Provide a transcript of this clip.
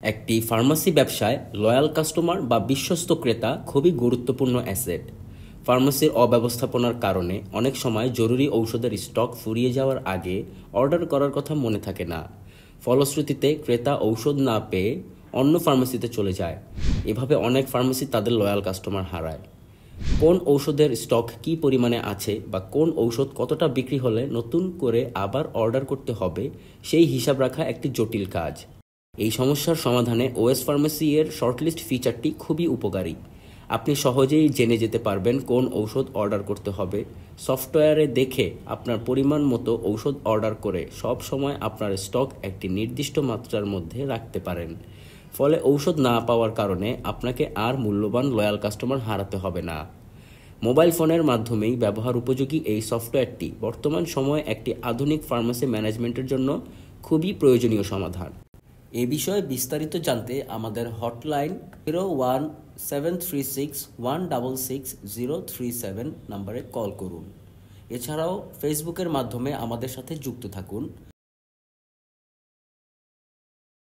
একটি ফার্মেসি ব্যবসায় loyal customer বা বিশ্বস্ত ক্রেতা খুবই গুরুত্বপূর্ণ অ্যাসেট। ফার্মেসির অব্যবস্থাপনার কারণে অনেক সময় জরুরি ঔষধের স্টক ফুরিয়ে যাওয়ার আগে অর্ডার করার কথা মনে থাকে না। ফলশ্রুতিতে ক্রেতা ঔষধ না পেয়ে অন্য ফার্মেসিতে চলে যায়। এভাবে অনেক ফার্মেসি তাদের লয়াল কাস্টমার হারায়। কোন ঔষধের স্টক কী পরিমাণে আছে বা কোন ঔষধ কতটা বিক্রি হলে নতুন করে আবার অর্ডার করতে হবে সেই হিসাব রাখা একটি জটিল কাজ। এই সমস্যার সমাধানে ওএস ফার্মেসি এর শর্টলিস্ট ফিচারটি খুবই উপকারী। আপনি সহজেই জেনে যেতে পারবেন কোন ঔষধ অর্ডার করতে হবে। সফটওয়্যারে দেখে আপনার পরিমাণ মতো ঔষধ অর্ডার করে সব সময় আপনার স্টক একটি নির্দিষ্ট মাত্রার মধ্যে রাখতে পারেন। ফলে ঔষধ না পাওয়ার কারণে আপনাকে আর মূল্যবান লয়াল কাস্টমার হারাতে হবে না। মোবাইল ফোনের মাধ্যমেই ব্যবহার উপযোগী এই সফটওয়্যারটি বর্তমান সময়ে একটি আধুনিক ফার্মেসি ম্যানেজমেন্টের জন্য খুবই প্রয়োজনীয় সমাধান। এ বিষয়ে বিস্তারিত জানতে আমাদের হটলাইন 01736166037 নম্বরে কল করুন। এছাড়াও ফেসবুকের মাধ্যমে আমাদের সাথে যুক্ত থাকুন।